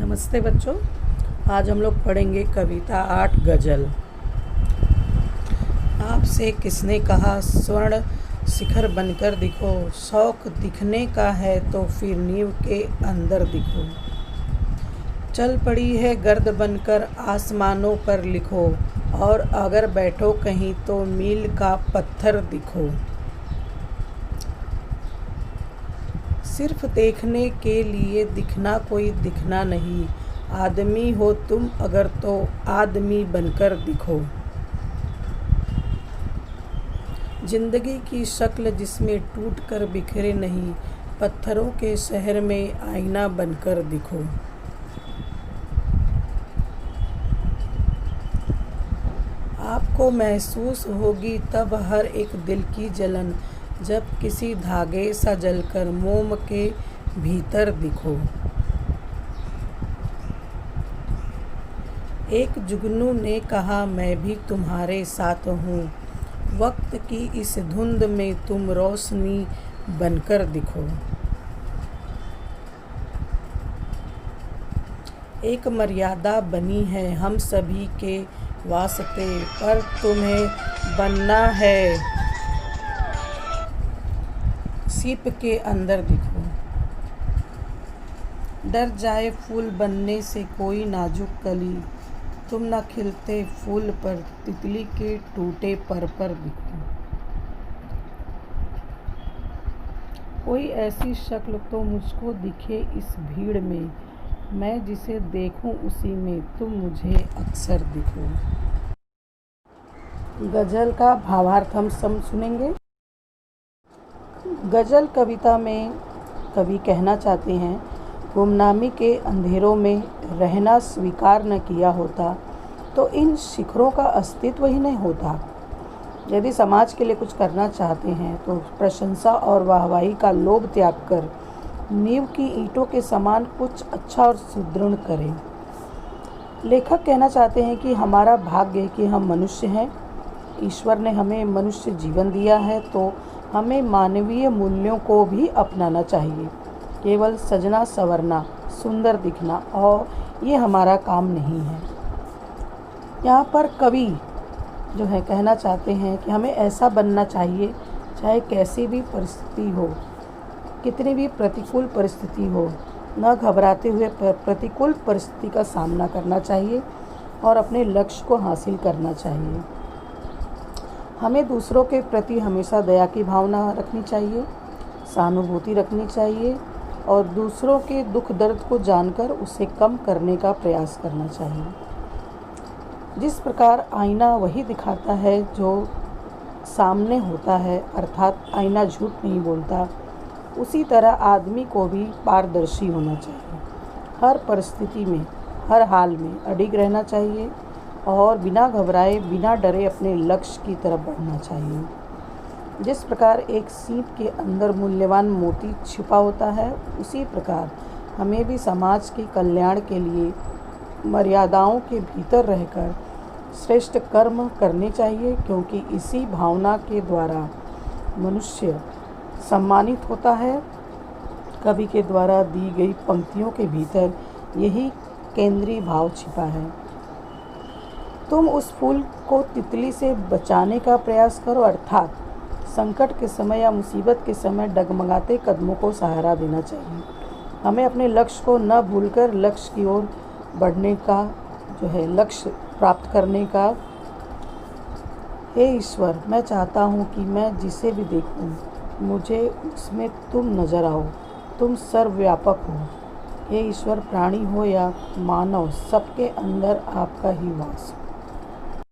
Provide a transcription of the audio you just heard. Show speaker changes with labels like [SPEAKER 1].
[SPEAKER 1] नमस्ते बच्चों। आज हम लोग पढ़ेंगे कविता 8 गज़ल। आपसे किसने कहा स्वर्ण शिखर बनकर दिखो, शौक दिखने का है तो फिर नींव के अंदर दिखो। चल पड़ी है गर्द बनकर आसमानों पर लिखो, और अगर बैठो कहीं तो मील का पत्थर दिखो। सिर्फ देखने के लिए दिखना कोई दिखना नहीं, आदमी हो तुम अगर तो आदमी बनकर दिखो। जिंदगी की शक्ल जिसमें टूट कर बिखरे नहीं, पत्थरों के शहर में आईना बनकर दिखो। आपको महसूस होगी तब हर एक दिल की जलन, जब किसी धागे सा जलकर मोम के भीतर दिखो। एक जुगनू ने कहा मैं भी तुम्हारे साथ हूँ, वक्त की इस धुंध में तुम रोशनी बनकर दिखो। एक मर्यादा बनी है हम सभी के वास्ते, पर तुम्हें बनना है सीप के अंदर दिखो। डर जाए फूल बनने से कोई नाजुक कली, तुम न खिलते फूल पर तितली के टूटे पर दिखो। कोई ऐसी शक्ल तो मुझको दिखे इस भीड़ में, मैं जिसे देखूं उसी में तुम मुझे अक्सर दिखो। गज़ल का भावार्थ हम सब सुनेंगे। गज़ल कविता में कवि कहना चाहते हैं, गुमनामी के अंधेरों में रहना स्वीकार न किया होता तो इन शिखरों का अस्तित्व ही नहीं होता। यदि समाज के लिए कुछ करना चाहते हैं तो प्रशंसा और वाहवाही का लोभ त्याग कर नींव की ईंटों के समान कुछ अच्छा और सुदृढ़ करें। लेखक कहना चाहते हैं कि हमारा भाग्य है कि हम मनुष्य हैं। ईश्वर ने हमें मनुष्य जीवन दिया है तो हमें मानवीय मूल्यों को भी अपनाना चाहिए। केवल सजना संवरना, सुंदर दिखना और ये हमारा काम नहीं है। यहाँ पर कवि जो है कहना चाहते हैं कि हमें ऐसा बनना चाहिए, चाहे कैसी भी परिस्थिति हो, कितनी भी प्रतिकूल परिस्थिति हो, न घबराते हुए प्रतिकूल परिस्थिति का सामना करना चाहिए और अपने लक्ष्य को हासिल करना चाहिए। हमें दूसरों के प्रति हमेशा दया की भावना रखनी चाहिए, सहानुभूति रखनी चाहिए और दूसरों के दुख दर्द को जानकर उसे कम करने का प्रयास करना चाहिए। जिस प्रकार आईना वही दिखाता है जो सामने होता है, अर्थात आईना झूठ नहीं बोलता, उसी तरह आदमी को भी पारदर्शी होना चाहिए। हर परिस्थिति में, हर हाल में अडिग रहना चाहिए और बिना घबराए, बिना डरे अपने लक्ष्य की तरफ बढ़ना चाहिए। जिस प्रकार एक सीप के अंदर मूल्यवान मोती छिपा होता है, उसी प्रकार हमें भी समाज के कल्याण के लिए मर्यादाओं के भीतर रहकर श्रेष्ठ कर्म करने चाहिए, क्योंकि इसी भावना के द्वारा मनुष्य सम्मानित होता है। कवि के द्वारा दी गई पंक्तियों के भीतर यही केंद्रीय भाव छिपा है। तुम उस फूल को तितली से बचाने का प्रयास करो, अर्थात संकट के समय या मुसीबत के समय डगमगाते कदमों को सहारा देना चाहिए। हमें अपने लक्ष्य को न भूलकर लक्ष्य की ओर बढ़ने का जो है, लक्ष्य प्राप्त करने का। हे ईश्वर, मैं चाहता हूँ कि मैं जिसे भी देखूँ मुझे उसमें तुम नज़र आओ, तुम सर्वव्यापक हो। हे ईश्वर, प्राणी हो या मानव, सबके अंदर आपका ही वास हो।